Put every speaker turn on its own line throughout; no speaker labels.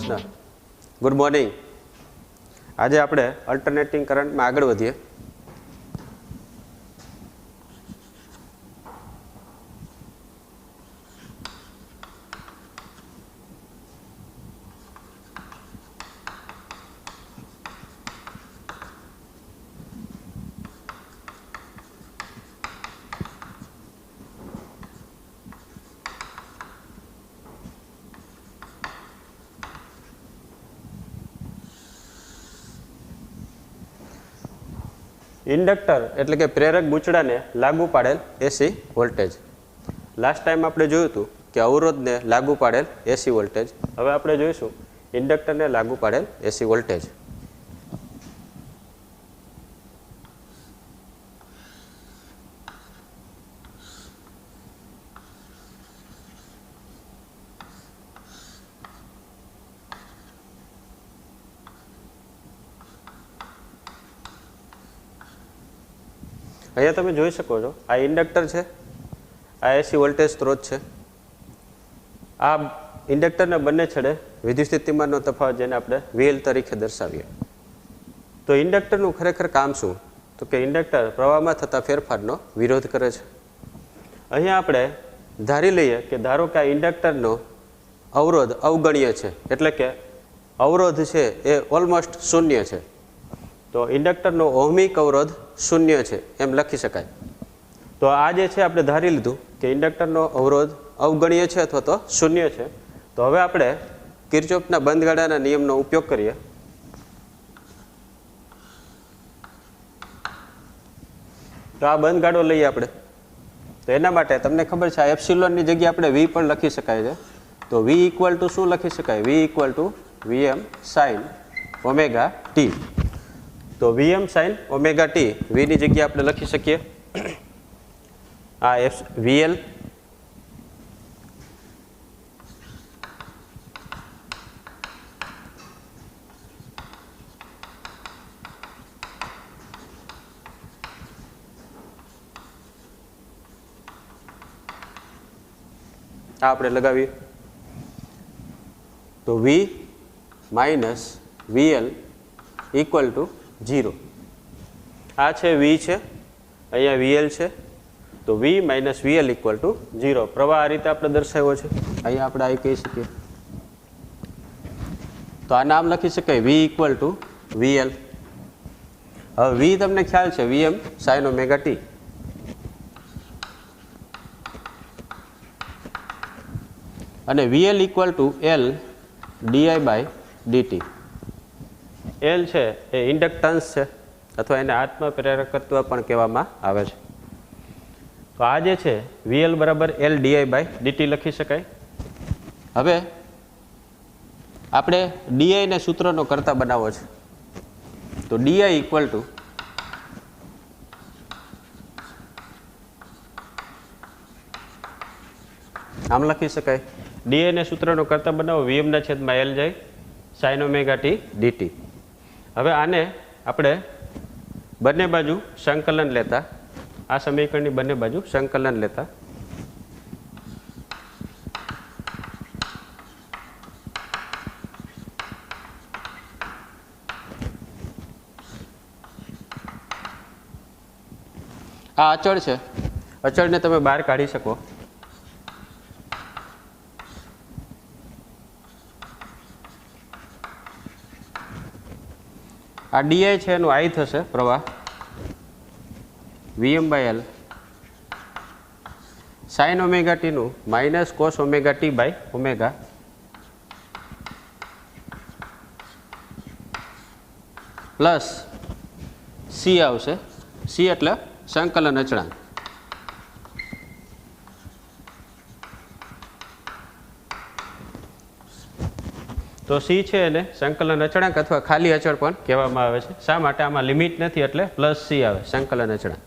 प्रश्न। Good morning. आज આપણે અલ્ટરનેટિંગ કરંટમાં આગળ વધીએ। इंडक्टर एटले के प्रेरक गूंचड़ा ने लागू पाड़ेल एसी वोल्टेज। लास्ट टाइम आपणे जोयुं हतुं कि अवरोध ने लागू पाड़ेल एसी वोल्टेज। हवे आपणे जोईशुं इंडक्टर ने लागू पाड़ेल एसी वोल्टेज। अहींया तमे जोई शको छो आ इंडक्टर है, आ एसी वोल्टेज स्त्रोत है। आ इंडक्टर ने बंने छेड़े विद्युत स्थितिमाननो तफावत जेने आपणे VL तरीके दर्शावीए। तो इंडक्टरनुं खरेखर काम शुं? तो कि इंडक्टर प्रवाहमां थता फेरफारनो विरोध करे छे। अहींया आपणे धारी लईए कि धारो के आ इंडक्टरनो अवरोध अवगण्य छे, एटले के अवरोध छे ए ऑलमोस्ट शून्य छे। तो इंडक्टरनो ओहमिक अवरोध शून्य है एम लखी शकाय। तो आ जे छे आपणे धारी लीधुं कि इंडक्टरनो अवरोध अवगण्य है अथवा तो शून्य है। तो हवे आपणे किरचॉफना बंधगाड़ाना नियमनो उपयोग करीए। तो आ बंधगाड़ो लईए आपणे। तो एना माटे तमने खबर छे आ एप्सिलॉननी जग्याए आपणे वी पण लखी शकाय छे। तो वी इक्वल टू शुं लखी शकाय? V equal to VM sine omega T. तो VM sine omega T V नी जगह आपणे लखी सकीए आ एफ वीएल आ आपणे लगावीए। तो V minus V L equal to 0। आ छे वी छे, अहींया वीएल छे। तो V minus V L equal to 0। प्रवाह आ रीते आपणे दर्शाव्यो छे। अहींया आपणे आ कही शकीए। तो आ नाम लखी शकाय वी इक्वल टू वीएल। हवे वी तमने ख्याल छे वीएम साइन ओमेगा टी। अने V L equal to L D I by D T. L है ए इंडक्टन्स है अथवा एने आत्मप्रेरकत्व पण कहेवामां आवे छे। तो आ जे छे वीएल बराबर एल डीआई बाय डीटी लखी शकाय। हवे आपणे डीआई ने सूत्रनो करता बनावो छे। तो डीआई इक्वल टू आम लखी शकाय। डीआई ने सूत्रनो करता बनावो वीएम ना छेदमां एल जाय साइन ओमेगा टी डीटी। हवे आने आपणे बंने बाजू संकलन लेता आ समीकरणनी बंने बाजू संकलन लेता आ अचळ छे, अचळने तमे बहार काढी शको। आ डीआई है एनु आई थशे प्रवाह VM by L sine omega T नु minus cos omega T by omega plus C आवशे। सी एटले संकलन अचळांक। तो सी है ने संकलन अचळांक अथवा खाली अचळ पण कहेवामां आवे छे। शा माटे आमां लिमिट नथी एटले प्लस सी आवे संकलन अचळांक।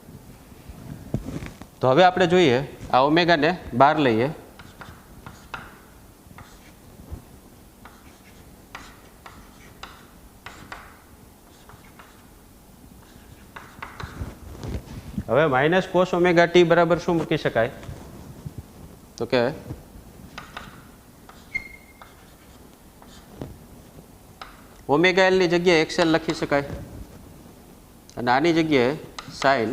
तो हवे आपणे जोईए आ ओमेगा ने बहार लईए। हवे माइनस कोस ओमेगा टी बराबर शुं मूकी शकाय? तो के ઓમેગા એલની જગ્યાએ એક્સએલ લખી શકાય અને આની જગ્યાએ સાઇન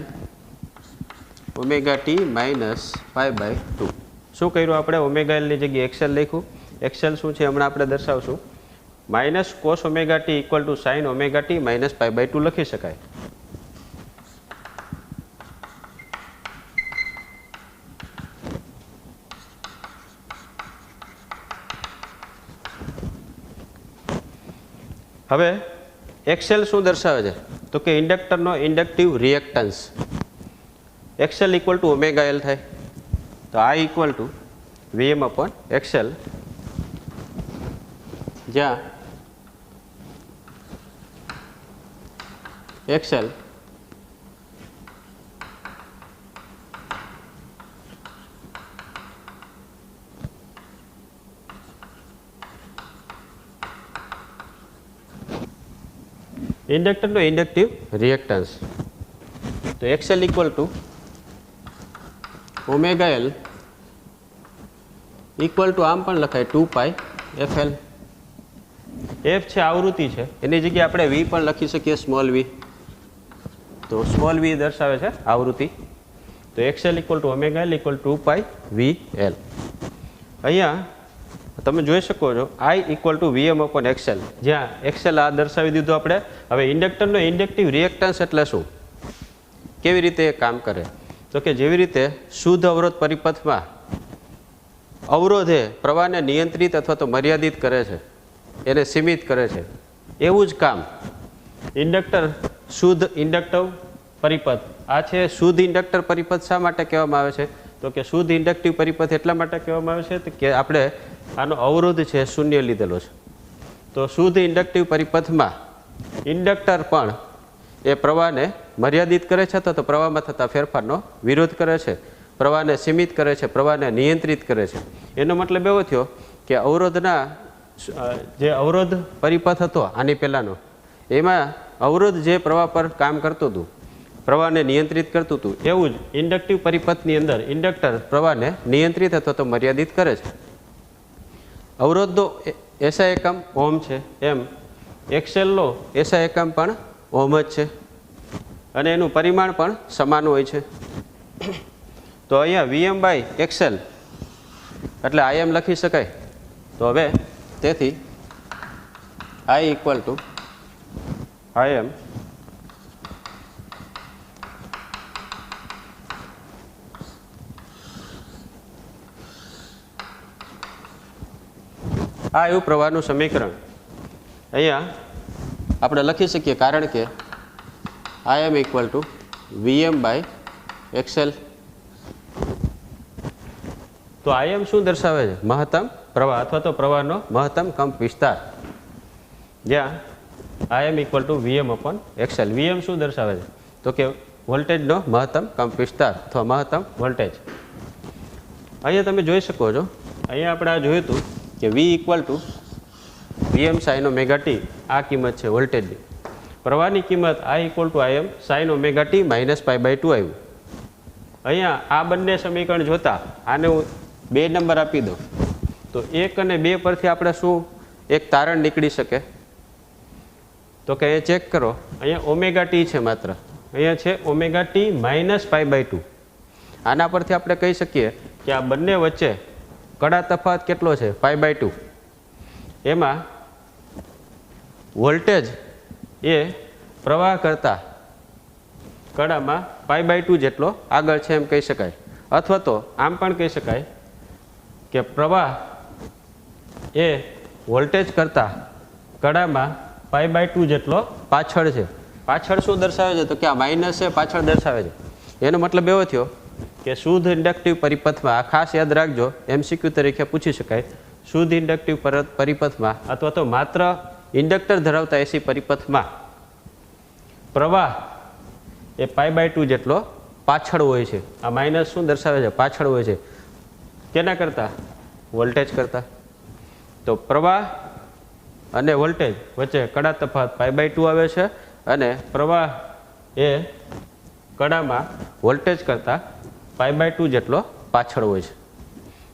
ઓમેગા ટી માઇનસ π/2. શું કર્યું આપણે? ઓમેગા એલની જગ્યાએ એક્સએલ લખ્યું. એક્સએલ શું છે હમણાં આપણે દર્શાવશું. Minus cos omega T equal to sine omega T minus π/2 લખી શકાય. હવે એક્સએલ શું દર્શાવે છે? તો કે ઇન્ડક્ટરનો inductive reactance. XL equal to omega L થાય. તો આ equal to VM upon XL, જ્યાં એક્સએલ ઇન્ડક્ટરનો ઇન્ડક્ટિવ રિએક્ટન્સ. તો XL equal to omega L equal to આમ પણ લખાય 2π/fl. એફ છે આવૃત્તિ છે, એની જગ્યાએ આપણે વી પણ લખી શકીએ, સ્મોલ વી. તો સ્મોલ વી દર્શાવે છે આવૃત્તિ. તો XL equal to omega L equal to 2π/VL. અહીંયા તમે જોઈ શકો છો I equal to VM upon XL, જ્યાં એક્સએલ આ દર્શાવી દીધું આપણે. હવે ઇન્ડક્ટરનો ઇન્ડક્ટિવ રિએક્ટન્સ એટલે શું, કેવી રીતે એ કામ કરે? તો કે જેવી રીતે શુદ્ધ અવરોધ પરિપથમાં અવરોધે પ્રવાહને નિયંત્રિત અથવા તો મર્યાદિત કરે છે, એને સીમિત કરે છે, એવું જ કામ ઇન્ડક્ટર શુદ્ધ ઇન્ડક્ટિવ પરિપથ. આ છે શુદ્ધ ઇન્ડક્ટર પરિપથ. શા માટે કહેવામાં આવે છે? તો કે શુદ્ધ ઇન્ડક્ટિવ પરિપથ એટલા માટે કહેવામાં આવે છે કે આપણે આનો અવરોધ છે શૂન્ય લીધેલો છે. તો શુદ્ધ ઇન્ડક્ટિવ પરિપથમાં ઇન્ડક્ટર પણ એ પ્રવાહને મર્યાદિત કરે છે અથવા તો પ્રવાહમાં થતા ફેરફારનો વિરોધ કરે છે, પ્રવાહને સીમિત કરે છે, પ્રવાહને નિયંત્રિત કરે છે. એનો મતલબ એવો થયો કે અવરોધના જે અવરોધ પરિપથ હતો આની પહેલાંનો, એમાં અવરોધ જે પ્રવાહ પર કામ કરતું હતું, પ્રવાહને નિયંત્રિત કરતું હતું, એવું જ ઇન્ડક્ટિવ પરિપથની અંદર ઇન્ડક્ટર પ્રવાહને નિયંત્રિત અથવા તો મર્યાદિત કરે છે. અવરોધનો એસઆઈ એકમ ઓહમ છે, એમ એક્સએલનો એસઆઈ એકમ પણ ઓહમ જ છે અને એનું પરિમાણ પણ સમાન હોય છે. તો અહીંયા Vm/XL એટલે Im લખી શકાય. તો હવે તેથી I ઇક્વલ ટુ Im આ એવું પ્રવાહનું સમીકરણ અહીંયા આપણે લખી શકીએ, કારણ કે Im ઇક્વલ ટુ Vm/XL. તો Im શું દર્શાવે છે? મહત્તમ પ્રવાહ અથવા તો પ્રવાહનો મહત્તમ કંપ વિસ્તાર, જ્યાં Im equal to Vm/XL. Vm શું દર્શાવે છે? તો કે વોલ્ટેજનો મહત્તમ કંપ વિસ્તાર અથવા મહત્તમ વોલ્ટેજ. અહીંયા તમે જોઈ શકો છો, અહીંયા આપણે આ જોયું હતું કે V equal to Vm sin omega T, આ કિંમત છે વોલ્ટેજની. પ્રવાહની કિંમત I equal to Im sin omega T minus π/2 આવ્યું. અહીંયા આ બંને સમીકરણ જોતા આને હું 2 નંબર આપી દઉં તો 1 અને 2 પરથી આપણે શું એક તારણ નીકળી શકે? તો કે એ ચેક કરો. અહીંયા ઓમેગા ટી છે, માત્ર અહીંયા છે ઓમેગા ટી માઇનસ π/2. આના પરથી આપણે કહી શકીએ કે આ બંને વચ્ચે કડા તફાવત કેટલો છે? π/2. એમાં વોલ્ટેજ એ પ્રવાહ કરતા કડામાં π/2 જેટલો આગળ છે એમ કહી શકાય. અથવા તો આમ પણ કહી શકાય કે પ્રવાહ એ વોલ્ટેજ કરતા કડામાં π/2 જેટલો પાછળ છે. પાછળ શું દર્શાવે છે? તો કે આ માઇનસ છે, પાછળ દર્શાવે છે. એનો મતલબ એવો થયો કે શુદ્ધ ઇન્ડક્ટિવ પરિપથમાં, આ ખાસ યાદ રાખજો, MCQ તરીકે પૂછી શકાય, શુદ્ધ ઇન્ડક્ટિવ પરિપથમાં અથવા તો માત્ર ઇન્ડક્ટર ધરાવતા એસી પરિપથમાં પ્રવાહ એ π/2 જેટલો પાછળ હોય છે. આ માઇનસ શું દર્શાવે છે? પાછળ હોય છે. કેના કરતાં? વોલ્ટેજ કરતાં. તો પ્રવાહ અને વોલ્ટેજ વચ્ચે કડા તફાવત π/2 આવે છે અને પ્રવાહ એ કડામાં વોલ્ટેજ કરતાં π/2 જેટલો પાછળ હોય છે.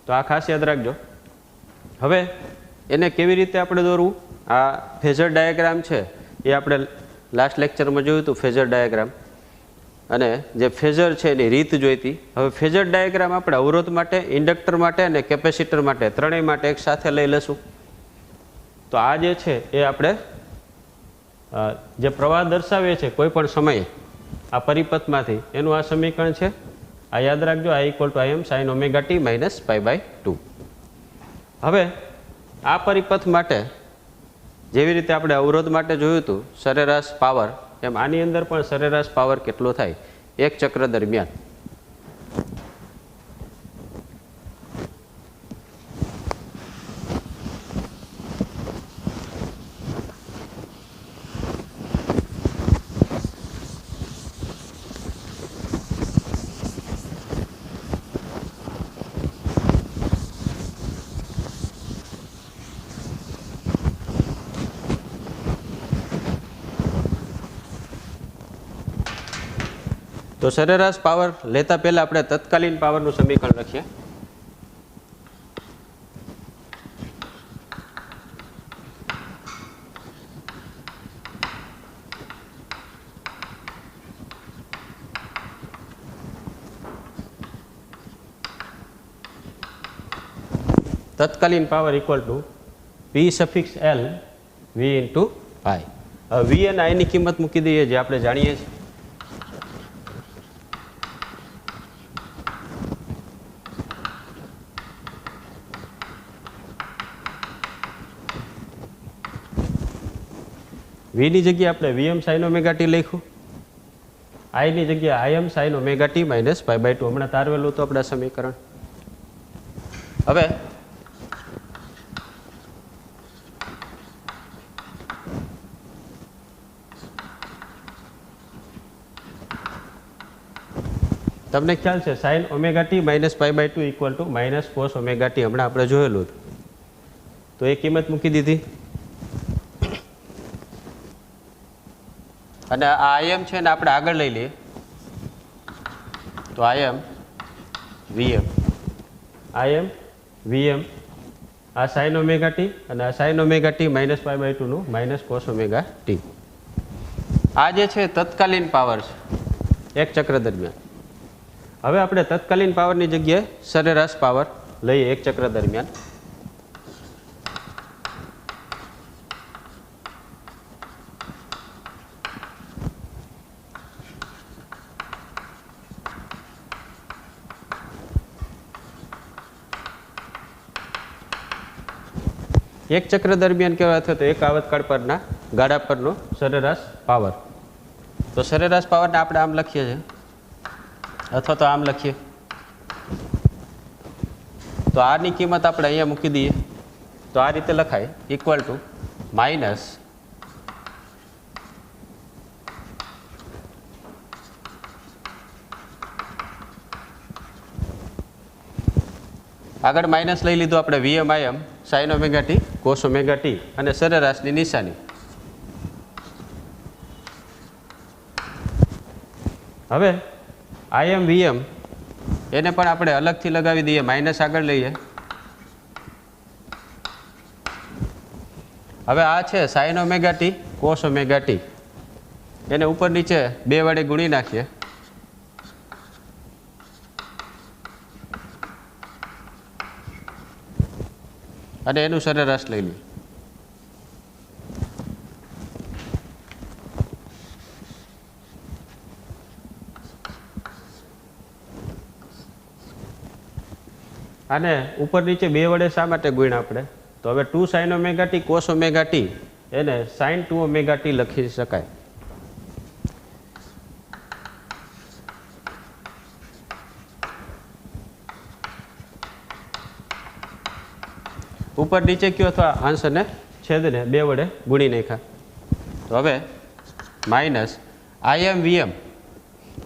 તો આ ખાસ યાદ રાખજો. હવે એને કેવી રીતે આપણે દોરવું? આ ફેઝર ડાયાગ્રામ છે એ આપણે લાસ્ટ લેક્ચરમાં જોયું હતું, ફેઝર ડાયાગ્રામ, અને જે ફેઝર છે એની રીત જોઈતી. હવે ફેઝર ડાયાગ્રામ આપણે અવરોધ માટે, ઇન્ડક્ટર માટે અને કેપેસિટર માટે ત્રણેય માટે એક સાથે લઈ લેશું. તો આ જે છે એ આપણે જે પ્રવાહ દર્શાવીએ છીએ કોઈ પણ સમયે આ પરિપથમાંથી, એનું આ સમીકરણ છે. આ યાદ રાખજો, આ equal to Im sin omega t minus π/2. હવે આ પરિપથ માટે જેવી રીતે આપણે અવરોધ માટે જોયું હતું સરેરાશ પાવર, એમ આની અંદર પણ સરેરાશ પાવર કેટલો થાય એક ચક્ર દરમિયાન. તો સરેરાશ પાવર લેતા પહેલા આપણે તત્કાલીન પાવરનું સમીકરણ લખીએ. તત્કાલીન power equal to P∗L V × I. હવે V અને I ની કિંમત મૂકી દઈએ જે આપણે જાણીએ છીએ. V ની જગ્યાએ આપણે Vm sin ઓમેગા t લખ્યું, I ની જગ્યાએ Im sin omega t minus π/2. હમણાં તારવેલું હતું આપણે સમીકરણ. હવે તમને ખ્યાલ છે sin omega t minus π/2 equal to minus cos omega t, હમણાં આપણે જોયેલું હતું. તો એ કિંમત મૂકી દીધી. અને આ Im છે ને આપણે આગળ લઈ લઈએ. તો Im Vm, આ sin ઓમેગા t અને આ sin ઓમેગા t માઇનસ π/2 નું માઇનસ કોસ ઓમેગા t. આ જે છે તત્કાલીન પાવર છે એક ચક્ર દરમિયાન. હવે આપણે તત્કાલીન પાવરની જગ્યાએ સરેરાશ પાવર લઈએ એક ચક્ર દરમિયાન. એક ચક્ર દરમિયાન કેવા થયો તો એક આવતકાળ પરના ગાળા પરનો સરેરાશ પાવર. તો સરેરાશ પાવરને આપણે આમ લખીએ છીએ અથવા તો આમ લખીએ. તો આની કિંમત આપણે અહીંયા મૂકી દઈએ. તો આ રીતે લખાય ઇક્વલ ટુ માઇનસ આગળ માઇનસ લઈ લીધું આપણે Vm Im sin omega t cos omega t અને સરેરાશની નિશાની. હવે Im Vm એને પણ આપણે અલગથી લગાવી દઈએ, માઇનસ આગળ લઈએ. હવે આ છે sin omega t cos omega t, એને ઉપર નીચે 2 વડે ગુણી નાખીએ. અને એનું સરેરાશ લઈ લઈએ. આને ઉપર નીચે 2 વડે શા માટે ગુણ્યા આપણે? તો હવે 2 sin omega t cos omega t એને sin 2 ઓમેગા t લખી શકાય. ઉપર નીચે કયો અથવા અંશ અને છેદને 2 વડે ગુણી નાખ્યા. તો હવે માઇનસ Im Vm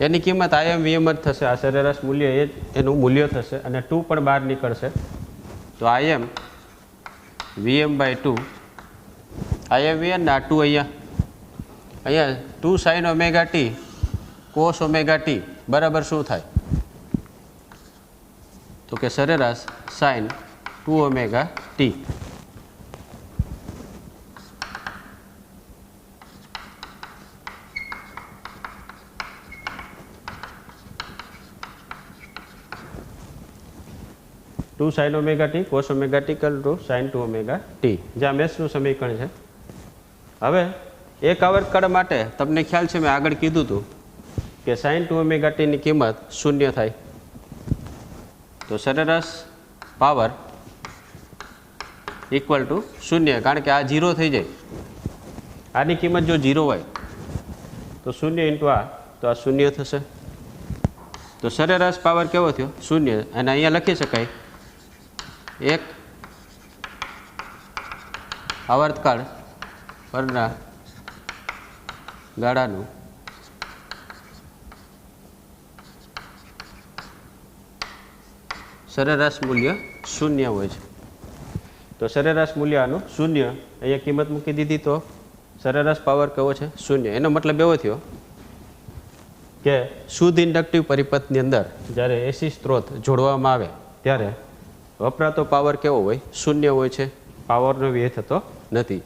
એની કિંમત Im Vm જ થશે. આ સરેરાશ મૂલ્ય એ જ એનું મૂલ્ય થશે અને 2 પણ બહાર નીકળશે. તો Im Vm/2, Im Vm ને આ 2 અહીંયા 2 sin omega t cos omega t બરાબર શું થાય? તો કે સરેરાશ sin 2 omega t. 2 sin omega T cos omega T equal two sin 2 omega T, જે આ મેથ્સનું સમીકરણ છે. હવે એક આવર્તકાળ માટે તમને ખ્યાલ છે, મેં આગળ કીધું હતું કે sin 2 ઓમેગા ટીની કિંમત 0 થાય. તો સરેરાશ પાવર ઇક્વલ ટુ 0, કારણ કે આ 0 થઈ જાય. આની કિંમત જો 0 હોય તો 0 ઇન્ટુ આ, તો આ 0 થશે. તો સરેરાશ પાવર કેવો થયો? 0. અને અહીંયા લખી શકાય એક આવર્તકાળ પરના ગાળાનું સરેરાશ મૂલ્ય 0 હોય છે. તો સરેરાશ મૂલ્ય આનું 0, અહીંયા કિંમત મૂકી દીધી, તો સરેરાશ પાવર કેવો છે? 0. એનો મતલબ એવો થયો કે શુદ્ધ ઇન્ડક્ટિવ પરિપથની અંદર જ્યારે એસી સ્ત્રોત જોડવામાં આવે ત્યારે વપરાતો પાવર કેવો હોય? 0 હોય છે. પાવરનો વ્યય થતો નથી.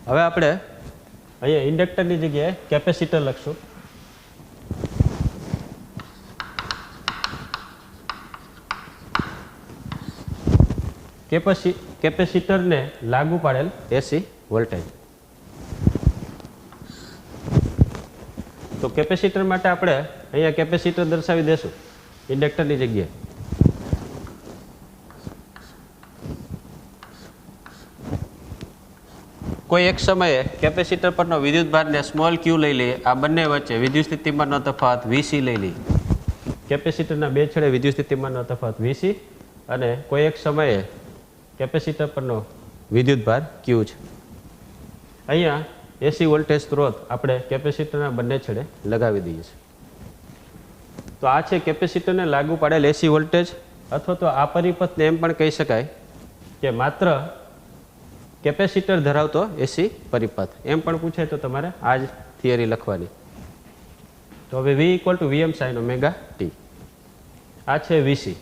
હવે આપણે અહીંયા ઇન્ડક્ટરની જગ્યાએ કેપેસિટર લખશું. કેપેસિટરને લાગુ પાડેલ એસી વોલ્ટેજ. તો કેપેસિટર માટે આપણે અહીંયા કેપેસિટર દર્શાવી દેશું ઇન્ડક્ટરની જગ્યાએ. કોઈ એક સમયે કેપેસિટર પરનો વિદ્યુતભારને સ્મોલ ક્યુ લઈ લઈએ. આ બંને વચ્ચે વિદ્યુત સ્થિતિમાનનો તફાવત વીસી લઈ લઈએ. કેપેસિટરના બે છેડે વિદ્યુત સ્થિતિમાનનો તફાવત વીસી અને કોઈ એક સમયે કેપેસિટર પરનો વિદ્યુતભાર ક્યુ છે. અહીંયા એસી વોલ્ટેજ સ્ત્રોત આપણે કેપેસિટરના બંને છેડે લગાવી દઈએ છીએ. તો આ છે કેપેસિટરને લાગુ પાડેલ એસી વોલ્ટેજ, અથવા તો આ પરિપથને એમ પણ કહી શકાય કે માત્ર કેપેસિટર ધરાવતો એસી પરિપથ. એમ પણ પૂછે તો તમારે આ જ થિયરી લખવાની. તો હવે V equal to VM sin omega T, આ છે વીસી.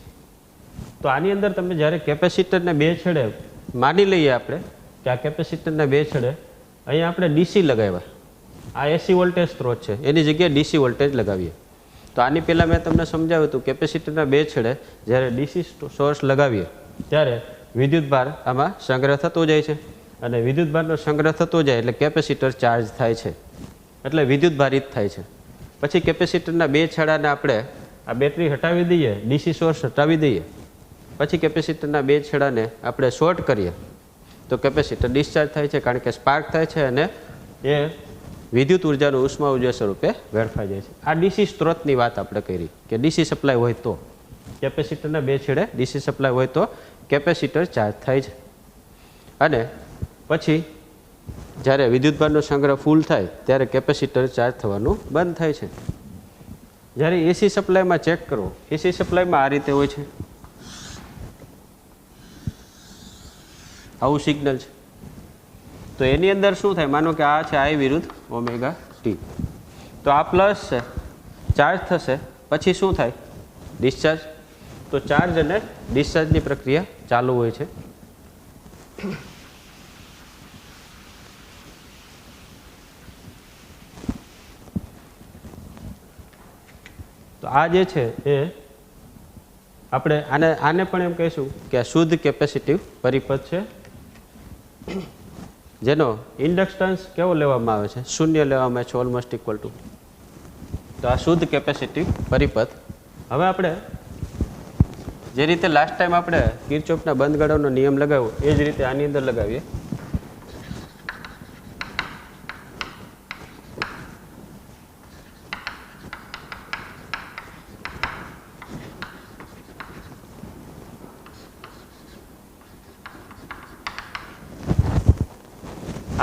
તો આની અંદર તમે જ્યારે કેપેસિટરના બે છેડે માની લઈએ આપણે કે આ કેપેસિટરના બે છેડે અહીંયા આપણે ડીસી લગાવ્યા, આ એસી વોલ્ટેજ સ્ત્રોત છે એની જગ્યાએ ડીસી વોલ્ટેજ લગાવીએ. તો આની પહેલાં મેં તમને સમજાવ્યું હતું કેપેસિટરના બે છેડે જ્યારે ડીસી સોર્સ લગાવીએ ત્યારે વિદ્યુતભાર આમાં સંગ્રહ થતો જાય છે, અને વિદ્યુતભારનો સંગ્રહ થતો જાય એટલે કેપેસિટર ચાર્જ થાય છે, એટલે વિદ્યુતભારિત થાય છે. પછી કેપેસિટરના બે છેડાને આપણે આ બેટરી હટાવી દઈએ, ડીસી સોર્સ હટાવી દઈએ, પછી કેપેસિટરના બે છેડાને આપણે શોર્ટ કરીએ તો કેપેસિટર ડિસ્ચાર્જ થાય છે, કારણ કે સ્પાર્ક થાય છે અને એ વિદ્યુત ઉર્જાનું ઉષ્મા ઉર્જા સ્વરૂપે વેડફાઈ જાય છે. આ ડીસી સ્ત્રોતની વાત આપણે કરી કે ડીસી સપ્લાય હોય તો કેપેસિટરના બે છેડે ડીસી સપ્લાય હોય તો કેપેસિટર ચાર્જ થાય છે. અને પછી જ્યારે વિદ્યુતભારનો સંગ્રહ ફૂલ થાય ત્યારે કેપેસિટર ચાર્જ થવાનું બંધ થાય છે. જ્યારે એસી સપ્લાયમાં ચેક કરો, એસી સપ્લાયમાં આ રીતે હોય છે, આવું સિગ્નલ છે. તો એની અંદર શું થાય? માનો કે આ છે આઈ વિરુદ્ધ ઓમેગા ટી. તો આ પ્લસ છે, ચાર્જ થશે, પછી શું થાય? ડિસ્ચાર્જ. તો ચાર્જ અને ડિસ્ચાર્જની પ્રક્રિયા ચાલુ હોય છે. તો આ જે છે એ આપણે આને પણ એમ કહીશું કે આ શુદ્ધ કેપેસિટિવ પરિપથ છે, જેનો ઇન્ડક્ટન્સ કેવો લેવામાં આવે છે? 0 લેવામાં આવે છે, ઓલમોસ્ટ ઇક્વલ ટુ. તો આ શુદ્ધ કેપેસિટિવ પરિપથ. હવે આપણે જે રીતે લાસ્ટ ટાઈમ આપણે કિર્ચોફના બંધ ગાળાનો નિયમ લગાવ્યો એ જ રીતે આની અંદર લગાવીએ.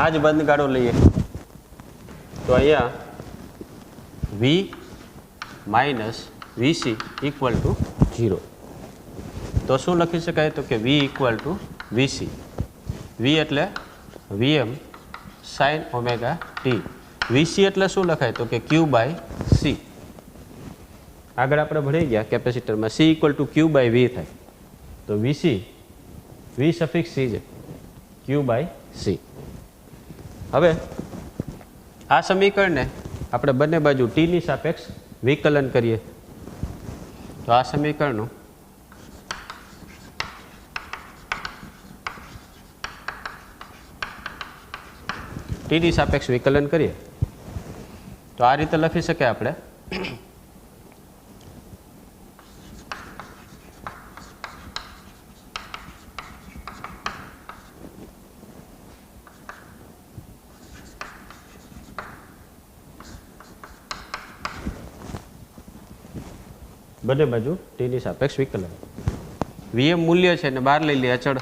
આ જ બંધ ગાળો લઈએ તો અહીંયા V minus VC equal to 0. તો શું લખી શકાય? તો કે V equal two VC. V એટલે VM sin omega T. VC એટલે શું લખાય? તો કે Q બાય C. આગળ આપણે ભણી ગયા કેપેસિટરમાં C = Q/V થાય, તો VC V સફિક્સ C છે, Q/C. હવે આ સમીકરણને આપણે બંને બાજુ T ની સાપેક્ષ વિકલન કરીએ, તો આ સમીકરણનું T ની સાપેક્ષ વિકલન કરીએ તો આ રીતે લખી શકીએ આપણે બંને બાજુ T ની સાપેક્ષ વિકલન. Vm મૂલ્ય છે ને બહાર લઈ લઈએ અચળ,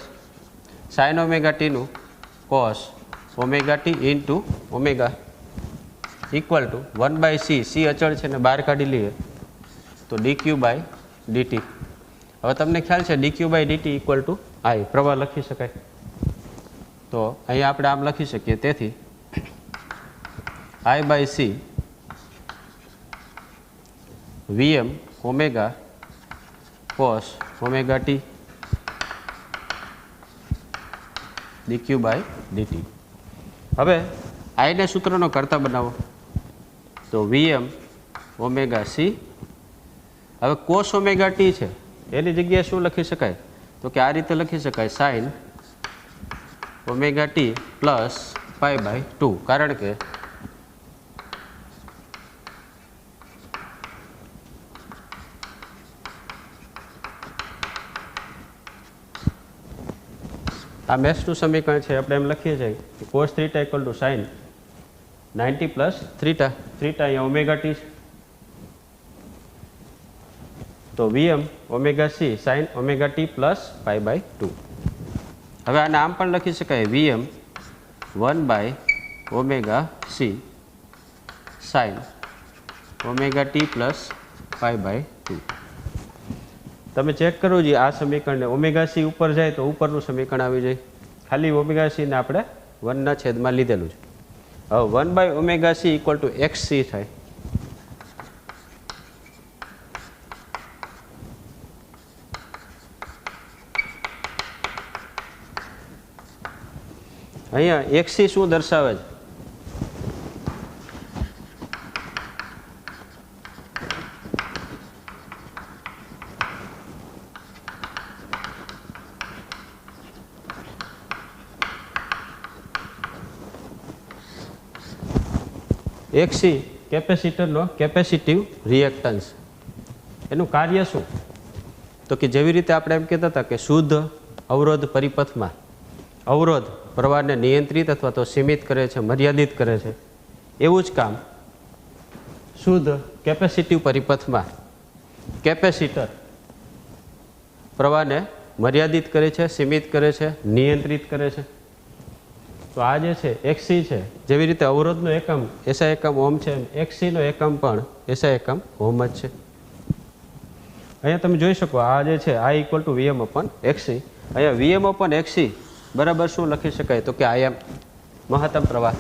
sin ઓમેગા T નું cos omega T into omega equal to 1/c, c અચળ છે ને બહાર કાઢી લઈએ તો dq/dt. હવે તમને ખ્યાલ છે dq/dt ઇક્વલ ટુ I, પ્રવાહ લખી શકાય, તો અહીંયા આપણે આમ લખી શકીએ, તેથી I/c Vm omega cos omega T dq/dt. હવે I ને સૂત્રનો કરતા બનાવો તો Vm ઓમેગા C, હવે cos ઓમેગા T છે એની જગ્યાએ શું લખી શકાય, તો કે આ રીતે લખી શકાય sin ઓમેગા T પ્લસ π/2, કારણ કે આ મેથ્સનું સમીકરણ છે, આપણે એમ લખીએ છીએ કે cos θ = sin 90 પ્લસ θ, અહીંયા ઓમેગા T છે, તો Vm omega C sin omega T plus π/2. હવે આને આમ પણ લખી શકાય Vm 1/ઓમેગા C sin omega T plus π/2. તમે ચેક કરો जी, આ સમીકરણને ઓમેગા C ઉપર જાય તો ઉપરનું સમીકરણ આવી જાય, ખાલી ઓમેગા C ને આપણે 1 ના છેદમાં લીધેલું છે. હવે 1/ઓમેગા C = xc થાય, અહીંયા xc શું દર્શાવે છે, xc કેપેસિટરનો કેપેસિટિવ રિએક્ટન્સ. એનું કાર્ય શું, તો કે જેવી રીતે આપણે એમ કહેતા હતા કે શુદ્ધ અવરોધ પરિપથમાં અવરોધ પ્રવાહને નિયંત્રિત અથવા તો સીમિત કરે છે, મર્યાદિત કરે છે, એવું જ કામ શુદ્ધ કેપેસિટિવ પરિપથમાં કેપેસિટર પ્રવાહને મર્યાદિત કરે છે, સીમિત કરે છે, નિયંત્રિત કરે છે. તો આ જે છે xc છે, જેવી રીતે અવરોધનો એકમ SI એકમ ઓમ છે, xc નો એકમ પણ SI એકમ ઓમ જ છે. અહીંયા તમે જોઈ શકો આ જે છે I = Vm/xc. અહીંયા Vm/xc બરાબર શું લખી શકાય, તો કે Im મહત્તમ પ્રવાહ.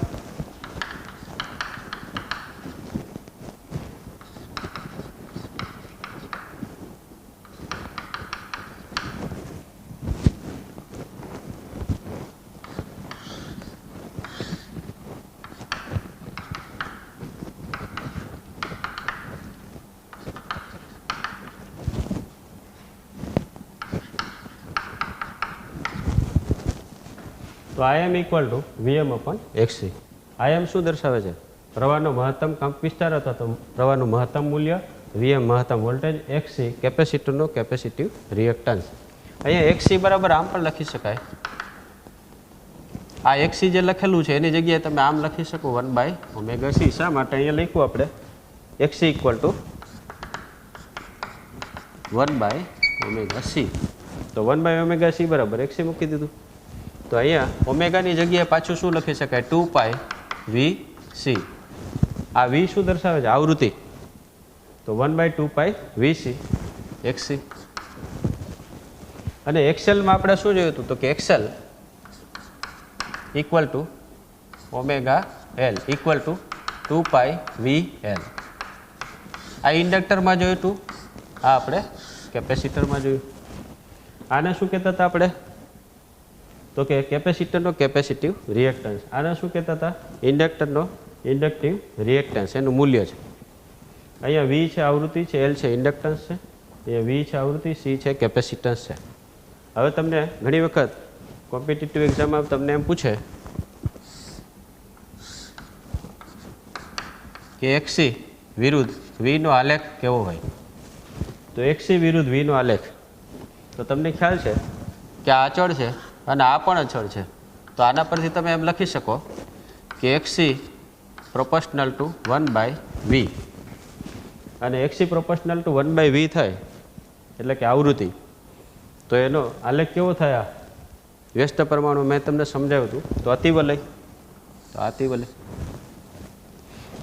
તો Im = Vm/xc. Im શું દર્શાવે છે, પ્રવાહનો મહત્તમ કંપ વિસ્તાર અથવા તો પ્રવાહનું મહત્તમ મૂલ્ય, Vm મહત્તમ વોલ્ટેજ, xc કેપેસિટરનો કેપેસિટિવ રિએક્ટન્સ. અહીંયા xc બરાબર આમ પણ લખી શકાય, આ xc જે લખેલું છે એની જગ્યાએ તમે આમ લખી શકો 1/ઓમેગા C. શા માટે અહીંયા લખ્યું આપણે xc = 1/ઓમેગા C, તો 1/ઓમેગા C બરાબર xc મૂકી દીધું. તો અહીંયા ઓમેગાની જગ્યાએ પાછું શું લખી શકાય, 2π/Vc. આ V શું દર્શાવે છે, આવૃત્તિ, તો 1/2π/Vc xc. અને એક્સેલમાં આપણે શું જોયું હતું, તો કે એક્સેલ = ઓમેગા L = 2π/VL. આ ઇન્ડક્ટરમાં જોયું હતું આ આપણે કેપેસિટરમાં જોયું. આને શું કહેતા હતા આપણે? તો કે કેપેસિટરનો કેપેસિટિવ રિએક્ટન્સ. આને શું કહેતા હતા? ઇન્ડક્ટરનો ઇન્ડક્ટિવ રિએક્ટન્સ. એનું મૂલ્ય છે અહીંયા વી છે આવૃત્તિ છે, એલ છે ઇન્ડક્ટન્સ છે, અહીંયા વી છે આવૃત્તિ, સી છે કેપેસિટન્સ છે. હવે તમને ઘણી વખત કોમ્પિટિટિવ એક્ઝામમાં તમને એમ પૂછે કે એક્સી વિરુદ્ધ વીનો આલેખ કેવો હોય. તો એક્સી વિરુદ્ધ વીનો આલેખ, તો તમને ખ્યાલ છે કે આ અચળ છે અને આ પણ અચળ છે. તો આના પરથી તમે એમ લખી શકો કે એક્સી પ્રોપોર્શનલ ટુ 1/v, અને એક્સી પ્રોપોર્શનલ ટુ 1/v થાય એટલે કે આવૃત્તિ, તો એનો આલેખ કેવો થયા? વ્યસ્ત પરમાણુ મેં તમને સમજાવ્યું હતું. તો અતિવલય, તો અતિવલય.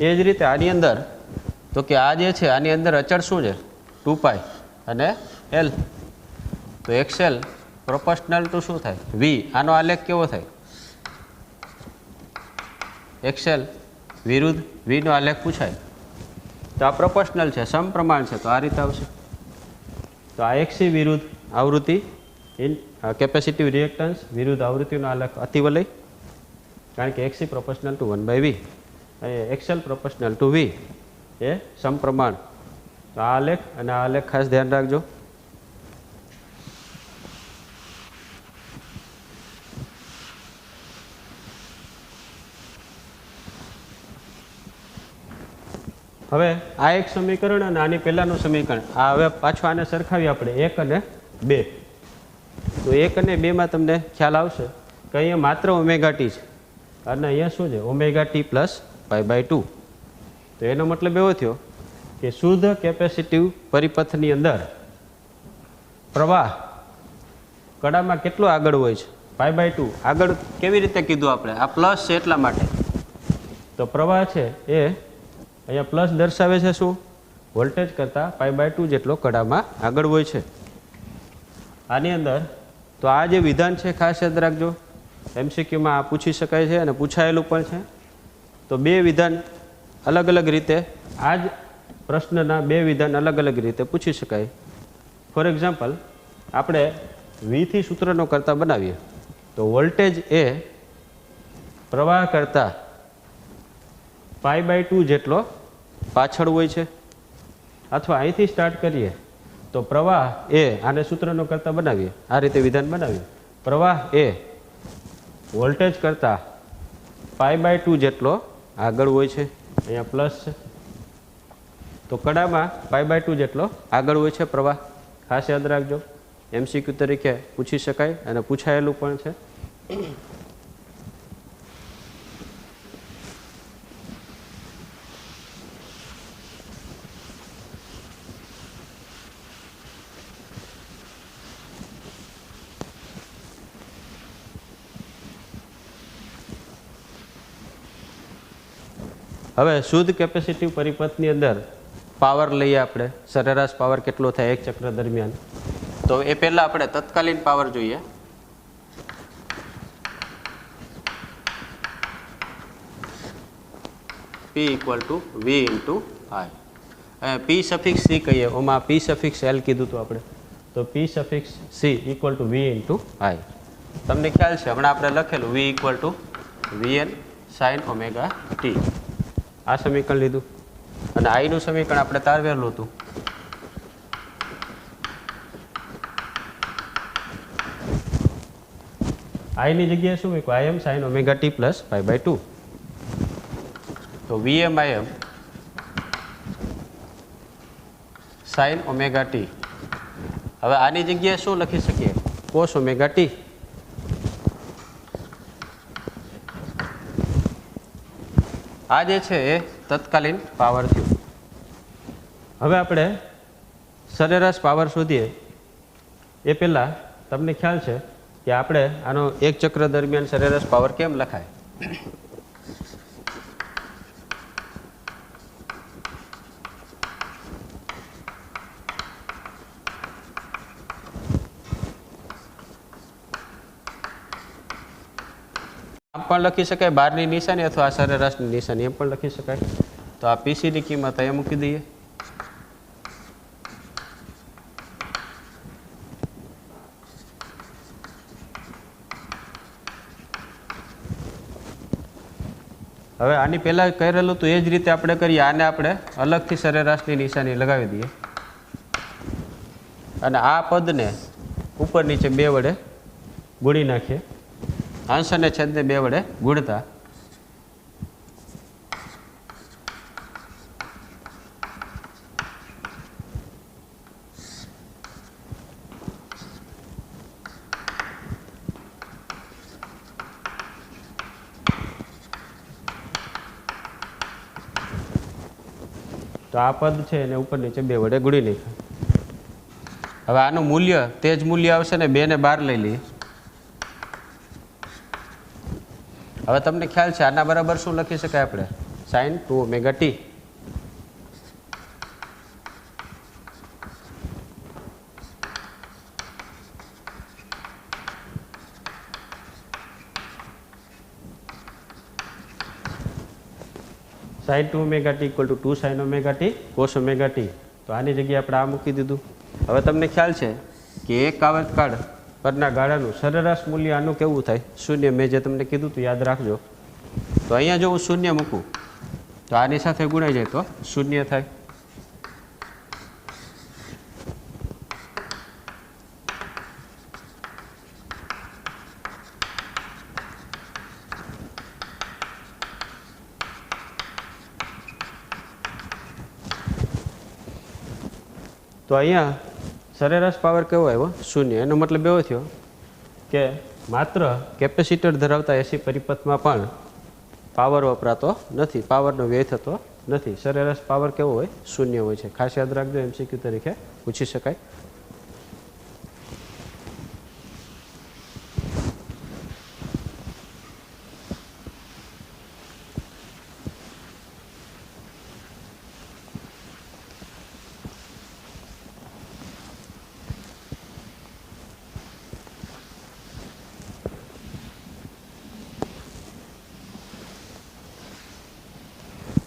એ જ રીતે આની અંદર તો કે આ જે છે આની અંદર અચળ શું છે? 2π અને એલ. તો એક્સએલ પ્રોપોર્શનલ ટુ શું થાય? વી. આનો આલેખ કેવો થાય? એક્સએલ વિરુદ્ધ વીનો આલેખ પૂછાય. તો આ પ્રોપોર્શનલ છે, સમપ્રમાણ છે, તો આ રીતે આવશે. તો આ એક્સી વિરુદ્ધ આવૃત્તિ કેપેસિટિવ રિએક્ટન્સ વિરુદ્ધ આવૃત્તિનો આલેખ અતિવલય, કારણ કે એક્સી પ્રોપોર્શનલ ટુ 1/v અને એક્સએલ પ્રોપોર્શનલ ટુ વી એ સમપ્રમાણ. તો આ આલેખ અને આ આલેખ ખાસ ધ્યાન રાખજો. હવે આ એક સમીકરણ અને આની પહેલાંનું સમીકરણ, આ હવે પાછું આને સરખાવી આપણે 1 અને 2. તો 1 અને 2માં તમને ખ્યાલ આવશે કે અહીંયા માત્ર ઓમેગા ટી છે અને અહીંયા શું છે? Omega T plus π/2. તો એનો મતલબ એવો થયો કે શુદ્ધ કેપેસિટિવ પરિપથની અંદર પ્રવાહ કડામાં કેટલો આગળ હોય છે? π/2 આગળ. કેવી રીતે કીધું આપણે? આ પ્લસ છે એટલા માટે. તો પ્રવાહ છે એ અહીંયા પ્લસ દર્શાવે છે શું? વોલ્ટેજ કરતાં π/2 જેટલો કડામાં આગળ હોય છે. આની અંદર તો આ જે વિધાન છે ખાસ યાદ રાખજો, એમસીક્યુમાં આ પૂછી શકાય છે અને પૂછાયેલું પણ છે. તો બે વિધાન અલગ અલગ રીતે, આ જ પ્રશ્નના બે વિધાન અલગ અલગ રીતે પૂછી શકાય. ફોર એક્ઝામ્પલ, આપણે વીથી સૂત્રનો કરતાં બનાવીએ તો વોલ્ટેજ એ પ્રવાહ કરતાં π/2 જેટલો પાછળ હોય છે. અથવા અહીંથી સ્ટાર્ટ કરીએ તો પ્રવાહ એ, આને સૂત્રનો કરતાં બનાવીએ, આ રીતે વિધાન બનાવીએ, પ્રવાહ એ વોલ્ટેજ કરતાં π/2 જેટલો આગળ હોય છે. અહીંયા પ્લસ છે, તો કડામાં π/2 જેટલો આગળ હોય છે પ્રવાહ. ખાસ યાદ રાખજો, એમસીક્યુ તરીકે પૂછી શકાય અને પૂછાયેલું પણ છે. હવે શુદ્ધ કેપેસિટિવ પરિપથની અંદર પાવર લઈએ આપણે, સરેરાશ પાવર કેટલો થાય એક ચક્ર દરમિયાન. તો એ પહેલાં આપણે તત્કાલીન પાવર જોઈએ. P = V × I. P suffix C કહીએ, ઓમાં P સફિક્સ L કીધું હતું આપણે, તો P suffix C = V × I. તમને ખ્યાલ છે હમણાં આપણે લખેલું V = Vn sin ωt. આ સમીકરણ લીધું અને આઈનું સમીકરણ આપણે તારવેલું હતું. આઈની જગ્યાએ શું મૂક્યું? Im sin ωt plus π/2. તો Vm Im sin ωt. હવે આની જગ્યાએ શું લખી શકીએ? cos ωt. આ જે છે એ તત્કાલીન પાવર થયું. હવે આપણે સરેરાશ પાવર શોધીએ એ પહેલાં તમને ખ્યાલ છે કે આપણે આનો એક ચક્ર દરમિયાન સરેરાશ પાવર કેમ લખાય? આમ પણ લખી શકાય, બારની નિશાની અથવા સરેરાશની નિશાની એમ પણ લખી શકાય. તો આ પીસીની કિંમત અહીંયા મૂકી દઈએ. હવે આની પહેલાં કરેલું તો એ જ રીતે આપણે કરીએ. આને આપણે અલગથી સરેરાશની નિશાની લગાવી દઈએ અને આ પદને ઉપર નીચે 2 વડે ગુણી નાખીએ. અંશ અને છેદને 2 વડે ગુણતા તો આ પદ છે એને ઉપર નીચે 2 વડે ગુણી નાખ્યું. હવે આનું મૂલ્ય તે જ મૂલ્ય આવશે ને 2 ને 12 લઈ લઈએ. હવે તમને ખ્યાલ છે આના બરાબર શું લખી શકાય આપણે? sin 2 omega t. sin 2 omega t equal to 2 sin omega t cos omega t. તો આની જગ્યાએ આપણે આ મૂકી દીધું. હવે તમને ખ્યાલ છે કે એક આવર્તકાળ પરના ગાળાનું સરેરાશ મૂલ્ય આનું કેવું થાય? શૂન્ય. મેં જે તમને કીધું તું યાદ રાખજો. તો અહીંયા જો હું શૂન્ય મૂકું તો આની સાથે ગુણાઈ જાય તો શૂન્ય થાય. તો અહીંયા સરેરાશ પાવર કેવો આવ્યો? શૂન્ય. એનો મતલબ એવો થયો કે માત્ર કેપેસિટર ધરાવતા એસી પરિપથમાં પણ પાવર વપરાતો નથી, પાવરનો વ્યય થતો નથી. સરેરાશ પાવર કેવો હોય? શૂન્ય હોય છે. ખાસ યાદ રાખજો, MCQ તરીકે પૂછી શકાય.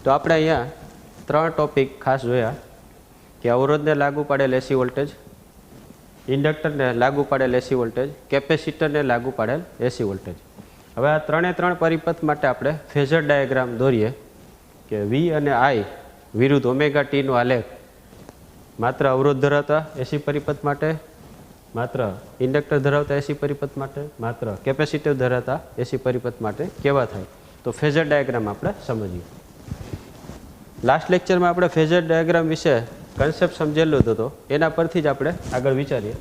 તો આપણે અહીંયા 3 ટોપિક ખાસ જોયા કે અવરોધને લાગુ પાડેલ એસી વોલ્ટેજ, ઇન્ડક્ટરને લાગુ પાડેલ એસી વોલ્ટેજ, કેપેસિટરને લાગુ પાડેલ એસી વોલ્ટેજ. હવે આ 3 પરિપથ માટે આપણે ફેઝર ડાયાગ્રામ દોરીએ કે V અને I વિરુદ્ધ ઓમેગા ટીનો આલેખ માત્ર અવરોધ ધરાવતા એસી પરિપથ માટે, માત્ર ઇન્ડક્ટર ધરાવતા એસી પરિપથ માટે, માત્ર કેપેસિટર ધરાવતા એસી પરિપથ માટે કેવા થાય. તો ફેઝર ડાયાગ્રામ આપણે સમજીએ. લાસ્ટ લેક્ચરમાં આપણે ફેઝર ડાયાગ્રામ વિશે કન્સેપ્ટ સમજેલો હતો, એના પરથી જ આપણે આગળ વિચારીએ.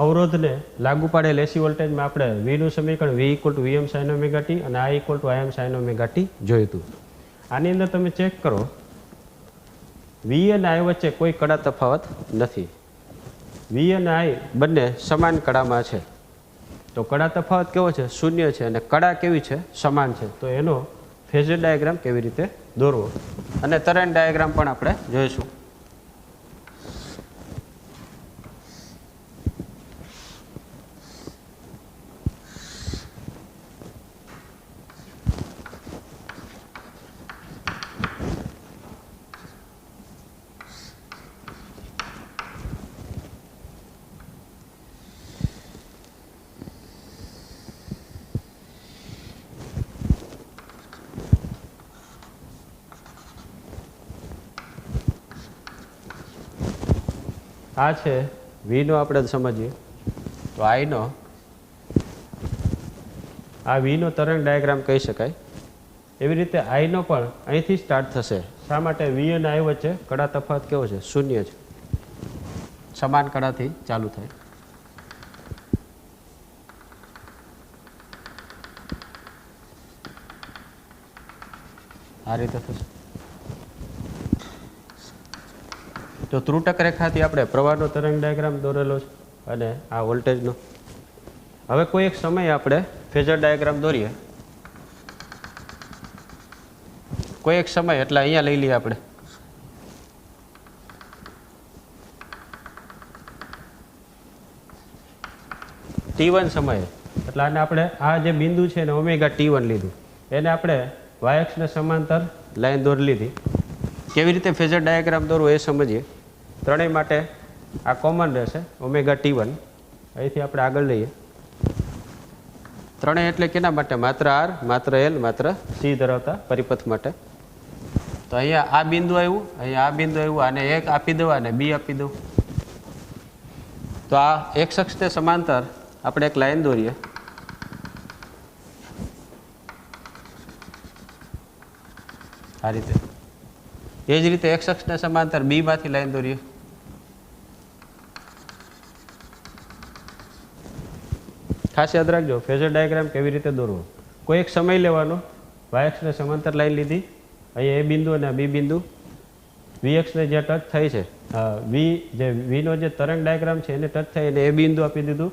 અવરોધને લાગુ પાડેલ એસી વોલ્ટેજમાં આપણે વીનું સમીકરણ V equal to Vm sin omega T અને I equal to Im sin omega T જોયું હતું. આની અંદર તમે ચેક કરો, V અને I વચ્ચે કોઈ કડા તફાવત નથી. V અને I બંને સમાન કડામાં છે. તો કડા તફાવત કેવો છે? શૂન્ય છે. અને કડા કેવી છે? સમાન છે. તો એનો ફેઝર ડાયાગ્રામ કેવી રીતે દોરવો અને તરંગ ડાયાગ્રામ પણ આપણે જોઈશું. આ છે વીનો આપણે સમજીએ તો આઈનો આ વીનો તરંગ ડાયાગ્રામ કહી શકાય. એવી રીતે આઈનો પણ અહીંથી સ્ટાર્ટ થશે. શા માટે? વી અને આઈ વચ્ચે કડા તફાવત કેવો છે? શૂન્ય છે. સમાન કડાથી ચાલુ થાય. આ રીતે થશે. તો ત્રુટક રેખાથી આપણે પ્રવાહનો તરંગ ડાયાગ્રામ દોરેલો છે અને આ વોલ્ટેજનો. હવે કોઈ એક સમયે આપણે ફેઝર ડાયાગ્રામ દોરીએ. કોઈ એક સમય એટલે અહીંયા લઈ લઈએ આપણે T1 સમયે. એટલે આને આપણે આ જે બિંદુ છે એને ઓમેગા T1 લીધું, એને આપણે વાયક્ષને સમાંતર લાઈન દોરી લીધી. કેવી રીતે ફેઝર ડાયાગ્રામ દોરવું એ સમજીએ. ત્રણેય માટે આ કોમન રહેશે ઓમેગા T1. અહીંથી આપણે આગળ લઈએ. ત્રણેય એટલે કેના માટે? માત્ર R, માત્ર L, માત્ર C ધરાવતા પરિપથ માટે. તો અહીંયા આ બિંદુ આવ્યું, અહીંયા આ બિંદુ આવ્યું, આને એક આપી દઉં અને બી આપી દઉં. તો આ એક અક્ષને સમાંતર આપણે એક લાઈન દોરીએ. આ રીતે. એ જ રીતે એક અક્ષને સમાંતર બી માંથી લાઈન દોરીએ. ખાસ યાદ રાખજો ફેઝર ડાયાગ્રામ કેવી રીતે દોરવો. કોઈ એક સમય લેવાનો, વાય અક્ષને સમાંતર લાઈન લીધી, અહીંયા એ બિંદુ અને બી બિંદુ, વી અક્ષને જે ટચ થાય છે, વીનો જે તરંગ ડાયાગ્રામ છે એને ટચ થાય એને એ બિંદુ આપી દીધું.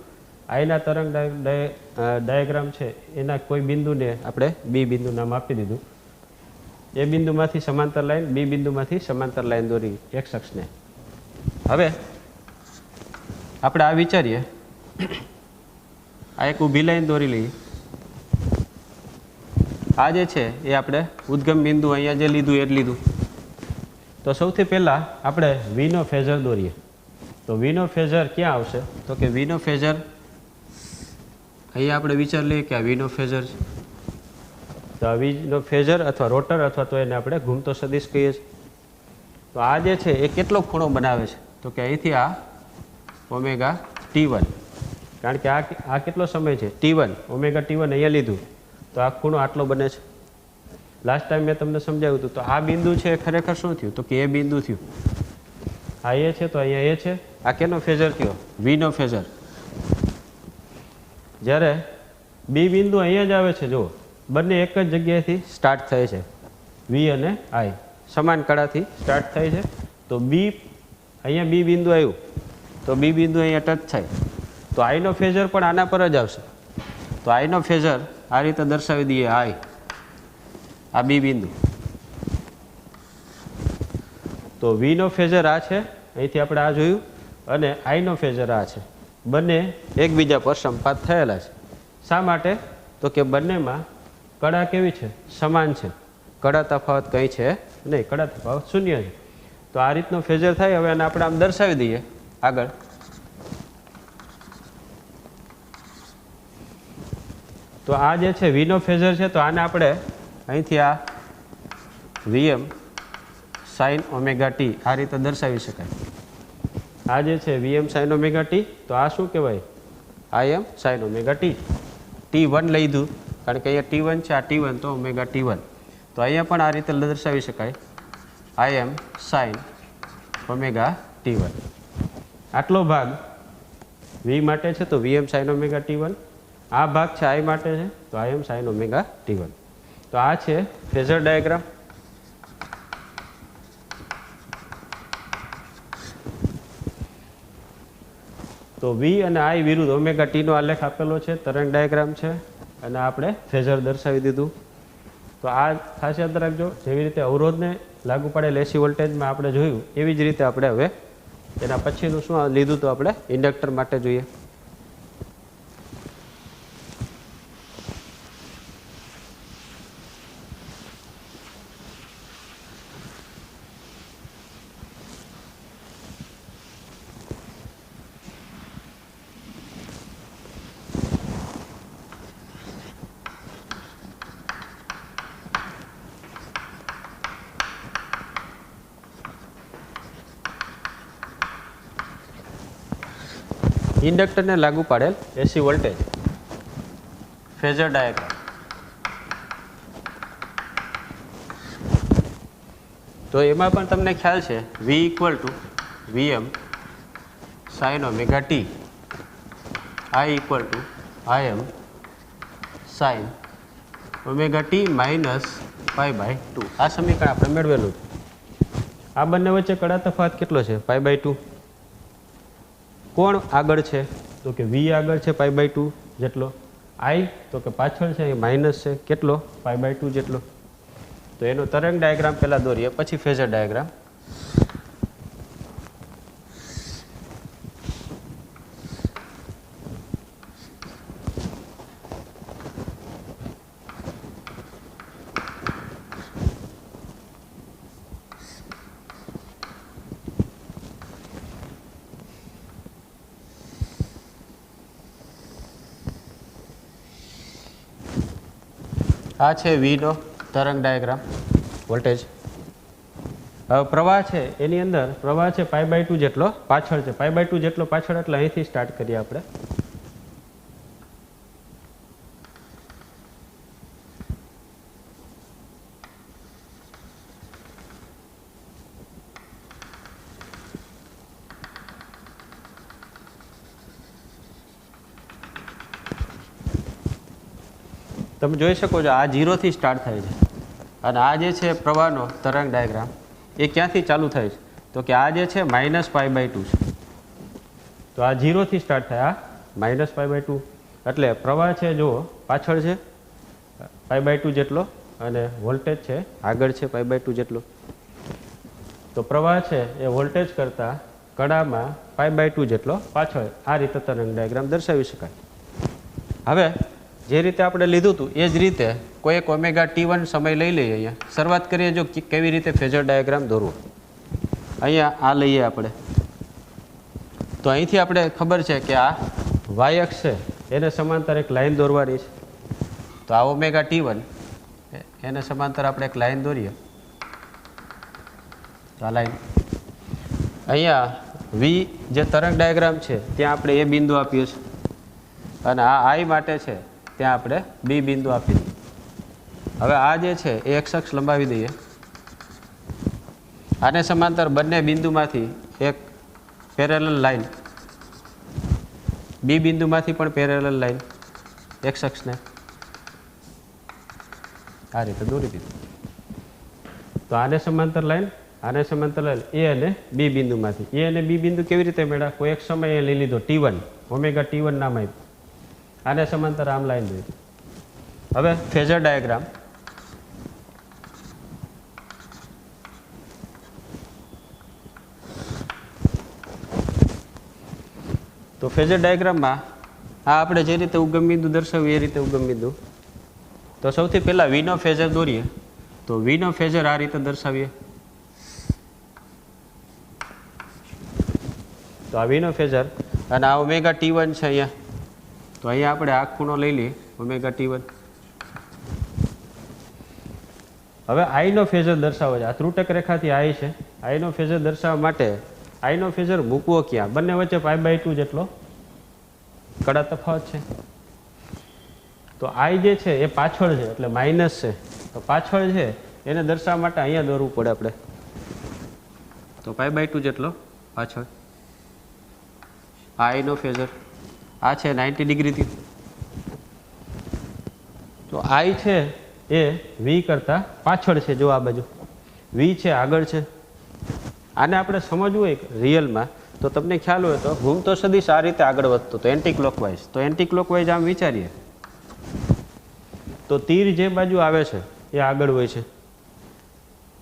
આઈના તરંગ ડાયાગ્રામ છે એના કોઈ બિંદુને આપણે બી બિંદુ નામ આપી દીધું. એ બિંદુમાંથી સમાંતર લાઈન, બી બિંદુમાંથી સમાંતર લાઈન દોરી એક અક્ષને. હવે આપણે આ વિચારીએ, આ એક ઊભી લાઈન દોરી લઈએ. આ જે છે એ આપણે ઉદ્ગમ બિંદુ અહીંયા જે લીધું એ જ લીધું. તો સૌથી પહેલાં આપણે વીનો ફેઝર દોરીએ. તો વીનો ફેઝર ક્યાં આવશે? તો કે વીનો ફેઝર અહીંયા આપણે વિચાર લઈએ કે આ વીનો ફેઝર છે. તો આ વીનો ફેઝર અથવા રોટર અથવા તો એને આપણે ઘૂમતો સદિશ કહીએ છીએ. તો આ જે છે એ કેટલો ખૂણો બનાવે છે? તો કે અહીંથી આ ઓમેગા T1, કારણ કે આ કેટલો સમય છે? T1. ઓમેગા T1 અહીંયા લીધું તો આ ખૂણો આટલો બને છે. લાસ્ટ ટાઈમ મેં તમને સમજાવ્યું હતું. તો આ બિંદુ છે ખરેખર શું થયું? તો કે એ બિંદુ થયું. આ એ છે તો અહીંયા એ છે. આ કેનો ફેઝર થયો? વીનો ફેઝર. જ્યારે બી બિંદુ અહીંયા જ આવે છે, જુઓ બંને એક જ જગ્યાએથી સ્ટાર્ટ થાય છે. વી અને આઈ સમાન કળાથી સ્ટાર્ટ થાય છે. તો બી અહીંયા બી બિંદુ આવ્યું તો બી બિંદુ અહીંયા ટચ થાય તો આઈનો ફેઝર પણ આના પર જ આવશે. તો આઈનો ફેઝર આ રીતે દર્શાવી દઈએ. આઈ આ બી બિંદુ. તો વીનો ફેઝર આ છે, અહીંથી આપણે આ જોયું, અને આઈનો ફેઝર આ છે. બંને એકબીજા પર સંપાત થયેલા છે. શા માટે? તો કે બંનેમાં કળા કેવી છે? સમાન છે. કળા તફાવત કંઈ છે નહીં, કળા તફાવત શૂન્ય છે. તો આ રીતનો ફેઝર થાય. હવે આને આપણે આમ દર્શાવી દઈએ આગળ. તો આ જે છે વીનો ફેઝર છે, તો આને આપણે અહીંથી આ Vm સાઇન ઓમેગા ટી આ રીતે દર્શાવી શકાય. આ જે છે Vm સાઇન ઓમેગા ટી, તો આ શું કહેવાય? Im sine omega T. T1 લીધું કારણ કે અહીંયા T1 છે, આ T1 તો ઓમેગા T1. તો અહીંયા પણ આ રીતે દર્શાવી શકાય Im સાઇન ઓમેગા T1. આટલો ભાગ V માટે છે તો Vm સાઇન ઓમેગા T1. આ ભાગ છે I માટે છે તો Im સાઇન ઓમેગા T1. તો આ છે ફેઝર ડાયાગ્રામ. તો V અને I વિરુદ્ધ ઓમેગા ટી નો આલેખ આપેલો છે, તરંગ ડાયાગ્રામ છે, અને આપણે ફેઝર દર્શાવી દીધું. તો આ ખાસ યાદ રાખજો, જેવી રીતે અવરોધને લાગુ પડેલ એસી વોલ્ટેજમાં આપણે જોયું એવી જ રીતે આપણે હવે એના પછીનું શું લીધું તો આપણે ઇન્ડક્ટર માટે જોઈએ. ઇન્ડક્ટરને લાગુ પાડેલ એસી વોલ્ટેજ ફેઝર ડાયાગ્રામ. તો એમાં પણ તમને ખ્યાલ છે V equal to Vm sine omega T, I equal to Im sine omega T minus pi by 2. આ સમીકરણ આપણે મેળવેલું. આ બંને વચ્ચે કડા તફાવત કેટલો છે? π/2. કોણ આગળ છે? તો કે v આગળ છે π/2 જેટલો. I તો કે પાછળ છે એ માઇનસ છે કેટલો? π/2 જેટલો. તો એનો તરંગ ડાયાગ્રામ પહેલાં દોરીએ, પછી ફેઝર ડાયાગ્રામ. આ છે વીનો તરંગ ડાયાગ્રામ, વોલ્ટેજ. હવે પ્રવાહ છે એની અંદર પ્રવાહ છે π/2 જેટલો પાછળ છે. π/2 જેટલો પાછળ એટલે અહીંથી સ્ટાર્ટ કરીએ આપણે. તમે જોઈ શકો છો આ 0 થી સ્ટાર્ટ થાય છે, અને આ જે છે પ્રવાહનો તરંગ ડાયાગ્રામ એ ક્યાંથી ચાલુ થાય છે? તો કે આ જે છે -π/2 છે. તો આ 0 થી સ્ટાર્ટ થાય, આ -π/2 એટલે પ્રવાહ છે જુઓ પાછળ છે π/2 જેટલો, અને વોલ્ટેજ છે આગળ છે π/2 જેટલો. તો પ્રવાહ છે એ વોલ્ટેજ કરતાં કડામાં π/2 જેટલો પાછળ. આ રીતે તરંગ ડાયાગ્રામ દર્શાવી શકાય. હવે જે રીતે આપણે લીધું હતું એ જ રીતે કોઈ એક ωt1 સમય લઈ લઈએ. અહીંયા શરૂઆત કરીએ જો કેવી રીતે ફેઝર ડાયાગ્રામ દોરવો. અહીંયા આ લઈએ આપણે, તો અહીંથી આપણે ખબર છે કે આ y અક્ષ છે એને સમાંતર એક લાઈન દોરવાની છે. તો આ ωt1 એને સમાંતર આપણે એક લાઈન દોરીએ. તો આ લાઈન અહીંયા v જે તરંગ ડાયાગ્રામ છે ત્યાં આપણે એ બિંદુ આપીએ છીએ, અને આ I માટે છે ત્યાં આપણે B બિંદુ આપી દઈએ. હવે આ જે છે એ x અક્ષ લંબાવી દઈએ. આને સમાંતર બંને બિંદુમાંથી એક પેરેલલ લાઈન, B બિંદુમાંથી પણ પેરેલલ લાઈન x અક્ષને આ રીતે દોરી દીધી. તો આને સમાંતર લાઈન, આને સમાંતર લાઈન A અને B બિંદુમાંથી. A અને B બિંદુ કેવી રીતે મળ્યા? કોઈ એક સમયે લઈ લીધો T1, ωt1 નામ આપ્યું. આને સમાંતર આમ લાઈન દોરી. હવે ફેઝર ડાયાગ્રામ. તો ફેઝર ડાયાગ્રામમાં આ આપણે જે રીતે ઉગમ બિંદુ દર્શાવ્યું એ રીતે ઉગમ બિંદુ. તો સૌથી પહેલાં વીનો ફેઝર દોરીએ. તો વીનો ફેઝર આ રીતે દર્શાવીએ. તો આ વીનો ફેઝર, અને આ ωt1 છે અહીંયા. તો અહીંયા આપણે આ ખૂણો લઈ લઈએ ωt1. હવે I નો ફેઝર દર્શાવવો છે. આ ત્રુટક રેખાથી I છે. I નો ફેઝર દર્શાવવા માટે I નો ફેઝર મૂકવો ક્યાં? બંને વચ્ચે π/2 જેટલો કડા તફાવત છે. તો I જે છે એ પાછળ છે એટલે માઇનસ છે. તો પાછળ છે એને દર્શાવવા માટે અહીંયા દોરવું પડે આપણે. તો π/2 જેટલો પાછળ. આ I નો ફેઝર. આ છે 90 ડિગ્રીથી. તો I છે એ V કરતાં પાછળ છે. જો આ બાજુ V છે આગળ છે. આને આપણે સમજવું હોય રિયલમાં તો તમને ખ્યાલ હોય તો ઘૂમતો સદિશ આ રીતે આગળ વધતો તો એન્ટી ક્લોકવાઇઝ. તો એન્ટી ક્લોકવાઇઝ આમ વિચારીએ તો તીર જે બાજુ આવે છે એ આગળ હોય છે.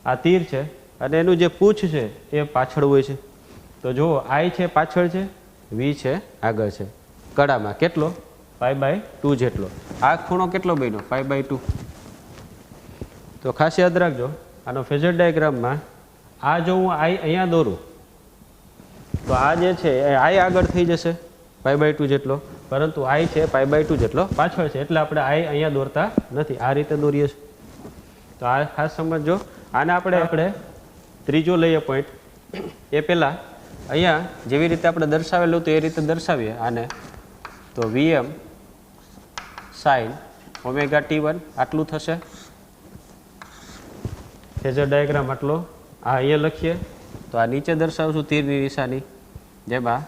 આ તીર છે અને એનું જે પૂછ છે એ પાછળ હોય છે. તો જુઓ I છે પાછળ છે, V છે આગળ છે. કડામાં કેટલો? π/2 જેટલો. આ ખૂણો કેટલો બન્યો? π/2. તો ખાસ યાદ રાખજો આનો ફેઝર ડાયાગ્રામમાં આ જો હું I અહીંયા દોરું તો આ જે છે એ I આગળ થઈ જશે π/2 જેટલો, પરંતુ I છે π/2 જેટલો પાછળ છે એટલે આપણે I અહીંયા દોરતા નથી, આ રીતે દોરીએ છીએ. તો આ ખાસ સમજો. આને આપણે ત્રીજો લઈએ પોઈન્ટ. એ પહેલાં અહીંયા જેવી રીતે આપણે દર્શાવેલું હતું એ રીતે દર્શાવીએ આને. તો Vm sin ωt1 આટલું થશે. ફેઝર ડાયાગ્રામ આટલો. આ અહીંયા લખીએ તો આ નીચે દર્શાવશું તીરની નિશાની, જેમાં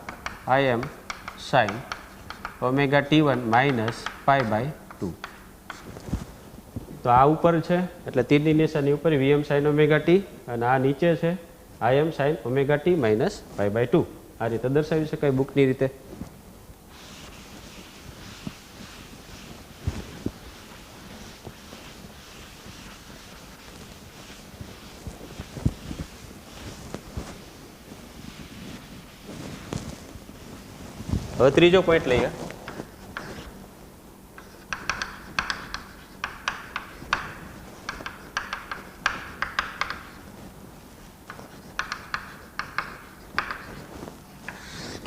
Im sin ωt1 -π/2. તો આ ઉપર છે એટલે તીરની નિશાની ઉપર Vm sin ωt, અને આ નીચે છે I M sine omega T minus pi by 2 આ રીતે દર્શાવી શકાય બુકની રીતે. હવે ત્રીજો પોઈન્ટ લઈએ.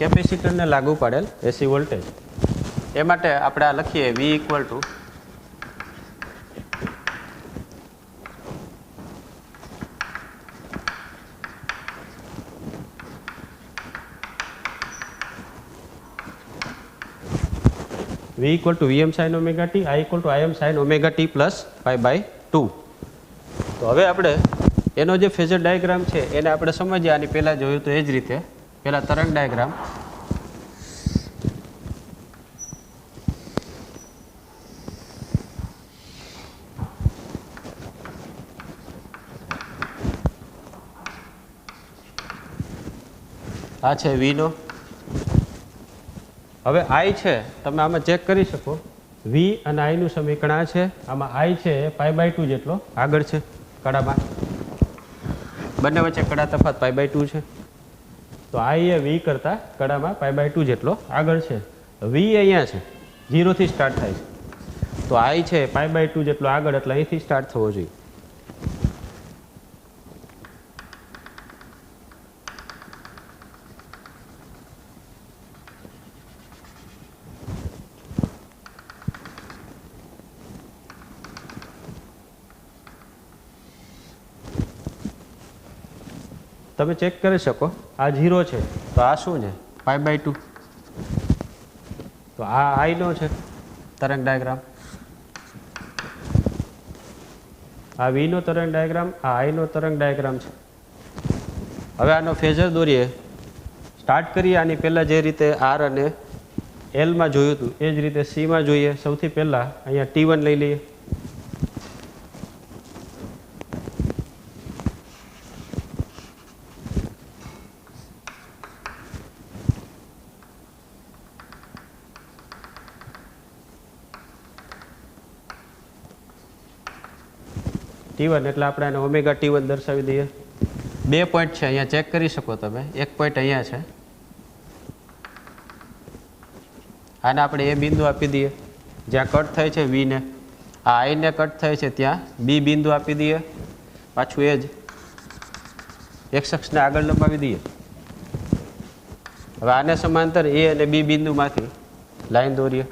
કેપેસિટરને લાગુ પાડેલ એસી વોલ્ટેજ. એ માટે આપણે આ લખીએ V equal to Vm sin omega t, I equal to Im sin omega t plus pi by 2. તો હવે આપણે એનો જે ફેઝર ડાયાગ્રામ છે એને આપણે સમજીએ. આની પહેલાં જોયું તો એ જ રીતે પહેલાં તરંગ ડાયાગ્રામ. આ છે V નો. હવે I છે તમે આમાં ચેક કરી શકો. V અને I નું સમીકરણ આ છે. આમાં I છે પાઈ બાય 2 જેટલો આગળ છે કડામાં. બંને વચ્ચે કડા તફાત પાઈ બાય 2 છે. તો I એ V કરતાં કડામાં પાઈ બાય 2 જેટલો આગળ છે. V અહીંયા છે 0 થી સ્ટાર્ટ થાય છે. તો I છે પાઈ બાય 2 જેટલો આગળ એટલે અહીંથી સ્ટાર્ટ થવો જોઈએ. તમે ચેક કરી શકો આ 0 છે તો આ શું છે પાઈ બાય 2. તો આ I નો છે તરંગ ડાયાગ્રામ. આ V નો તરંગ ડાયાગ્રામ, આ I નો તરંગ ડાયાગ્રામ છે. હવે આનો ફેઝર દોરીએ. સ્ટાર્ટ કરીએ આની પહેલાં જે રીતે R અને L માં જોયું હતું એ જ રીતે C માં જોઈએ. સૌથી પહેલાં અહીંયા T1 લઈ લઈએ. T1 એટલે આપણે આને ઓમેગા T1 દર્શાવી દઈએ. 2 પોઈન્ટ છે અહીંયા ચેક કરી શકો તમે. એક પોઈન્ટ અહીંયા છે. આને આપણે એ બિંદુ આપી દઈએ જ્યાં કટ થાય છે V ને. આ I ને કટ થાય છે ત્યાં B બિંદુ આપી દઈએ. પાછું એ જ X અક્ષને આગળ લંબાવી દઈએ. હવે આને સમાંતર A અને B બિંદુમાંથી લાઈન દોરીએ.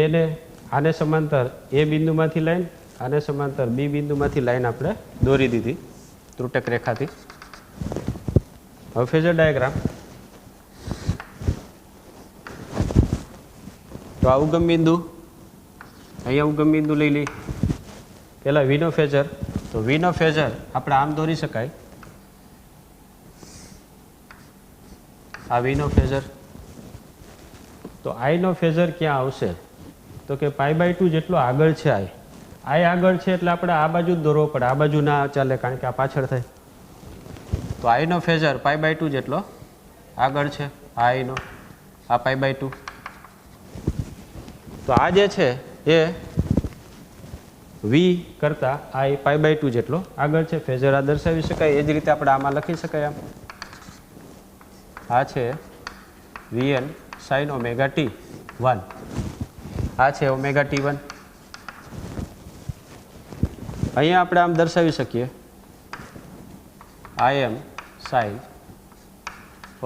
એને આને સમાંતર A બિંદુમાંથી લાઈન, આને સમાંતર B બિંદુમાંથી લાઈન આપણે દોરી દીધી ત્રુટક રેખાથી. હવે ફેઝર ડાયાગ્રામ. તો આ ઉગમ બિંદુ, અહીંયા ઉગમ બિંદુ લઈ લઈ. પહેલાં V નો ફેઝર. તો V નો ફેઝર આપણે આમ દોરી શકાય. આ V નો ફેઝર. તો I નો ફેઝર ક્યાં આવશે? તો કે પાઈ બાય 2 જેટલો આગળ છે I. I આગળ છે એટલે આપણે આ બાજુ જ દોરવો પડે. આ બાજુ ના ચાલે કારણ કે આ પાછળ થાય. તો I નો ફેઝર પાઈ બાય 2 જેટલો આગળ છે. I નો આ પાઈ બાય 2. તો આ જે છે એ V કરતાં I પાઈ બાય 2 જેટલો આગળ છે. ફેઝર આ દર્શાવી શકાય. એ જ રીતે આપણે આમાં લખી શકાય. આમ આ છે Vn sin omega t1. આ છે ઓમેગા T1. અહીંયા આપણે આમ દર્શાવી શકીએ Im sin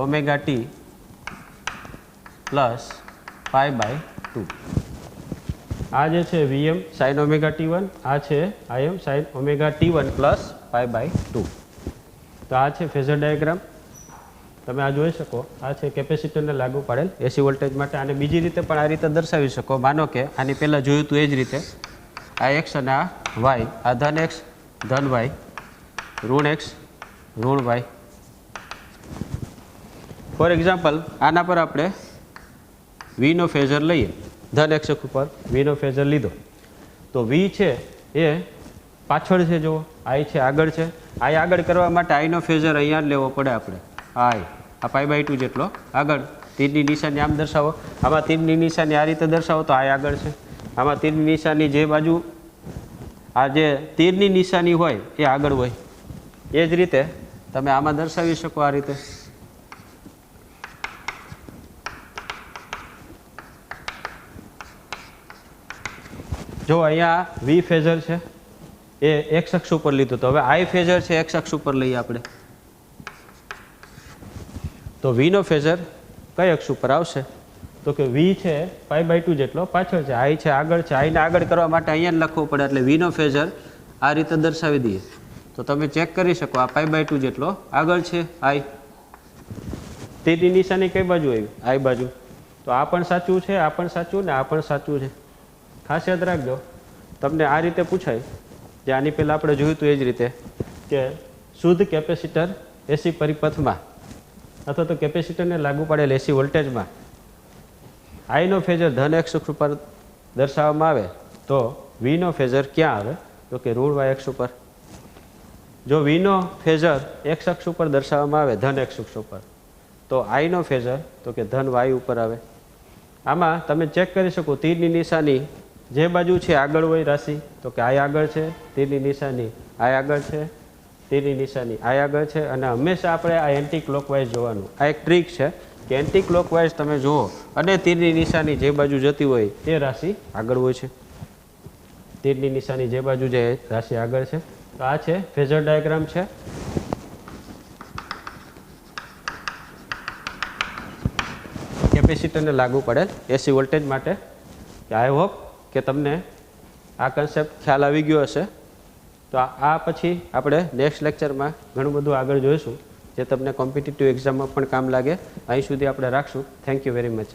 omega t plus pi by 2. આ જે છે Vm sin omega T1, આ છે Im sin omega T1 plus pi by 2. તો આ છે ફેઝર ડાયાગ્રામ. તમે આ જોઈ શકો. આ છે કેપેસિટરને લાગુ પાડેલ એસી વોલ્ટેજ માટે. આને બીજી રીતે પણ આ રીતે દર્શાવી શકો. માનો કે આની પહેલાં જોયું હતું એ જ રીતે આ X અને આ Y, આ ધન X ધન Y ઋણ x ઋણ y. ફોર એક્ઝામ્પલ આના પર આપણે વીનો ફેઝર લઈએ, ધન એક્સ અક્ષ ઉપર વીનો ફેઝર લીધો તો વી છે એ પાછળ છે, જુઓ આઈ છે આગળ છે. આઈ આગળ કરવા માટે આઈનો ફેઝર અહીંયા જ લેવો પડે આપણે. આઈ આ π/2 જેટલો આગળ. તીરની નિશાની આમ દર્શાવો, આમાં તીરની નિશાની આ રીતે દર્શાવો તો આઈ આગળ છે. આમાં તીરની નિશાની જે બાજુ આ જે તીરની નિશાની હોય એ આગળ હોય. એ જ રીતે તમે આમાં દર્શાવી શકો આ રીતે. જો અહીંયા વી ફેઝર છે એ એક્સ અક્ષ ઉપર લીધું, તો હવે આઈ ફેઝર છે એક્સ અક્ષ ઉપર લઈએ આપણે. તો વીનો ફેઝર કઈ અક્ષ ઉપર આવશે? તો કે વી છે π/2 જેટલો પાછળ છે, આઈ છે આગળ છે. આઈને આગળ કરવા માટે અહીંયા જ લખવું પડે, એટલે વીનો ફેઝર આ રીતે દર્શાવી દઈએ તો તમે ચેક કરી શકો. આ π/2 જેટલો આગળ છે આઈ. તીરની નિશાની કઈ બાજુ આવી? આઈ બાજુ. તો આ પણ સાચું છે, આ પણ સાચું ને આ પણ સાચું છે. ખાસ યાદ રાખજો, તમને આ રીતે પૂછાય જે આની પહેલાં આપણે જોયું હતું એ જ રીતે કે શુદ્ધ કેપેસિટર એસી પરિપથમાં અથવા તો કેપેસિટરને લાગુ પડેલ એસી વોલ્ટેજમાં આઈનો ફેઝર ધન એક્સ અક્ષ ઉપર દર્શાવવામાં આવે તો વીનો ફેઝર ક્યાં આવે? તો કે ઋણ વાય અક્ષ ઉપર. જો વીનો ફેઝર એક્સ અક્ષ ઉપર દર્શાવવામાં આવે ધન એક્સ અક્ષ ઉપર, તો આઈનો ફેઝર તો કે ધન વાય ઉપર આવે. આમાં તમે ચેક કરી શકો તીરની નિશાની જે બાજુ છે આગળ હોય રાશિ, તો કે આઈ આગળ છે, તીરની નિશાની આઈ આગળ છે, તીરની નિશાની આઈ આગળ છે. અને હંમેશા આપણે આ એન્ટી ક્લોકવાઇઝ જોવાનું. આ એક ટ્રીક છે કે એન્ટી ક્લોકવાઇઝ તમે જુઓ અને તીરની નિશાની જે બાજુ જતી હોય એ રાશિ આગળ હોય છે. તીરની નિશાની જે બાજુ જાય રાશિ આગળ છે. તો આ છે ફેઝર ડાયાગ્રામ છે. કેપેસિટરને લાગુ પડેલ એસી વોલ્ટેજ માટે. આઈ હોપ કે તમને આ કન્સેપ્ટ ખ્યાલ આવી ગયો હશે. તો આ પછી આપણે નેક્સ્ટ લેક્ચરમાં ઘણું બધું આગળ જોઈશું જે તમને કોમ્પિટિટિવ એક્ઝામમાં પણ કામ લાગે. અહીં સુધી આપણે રાખશું. Thank you very much.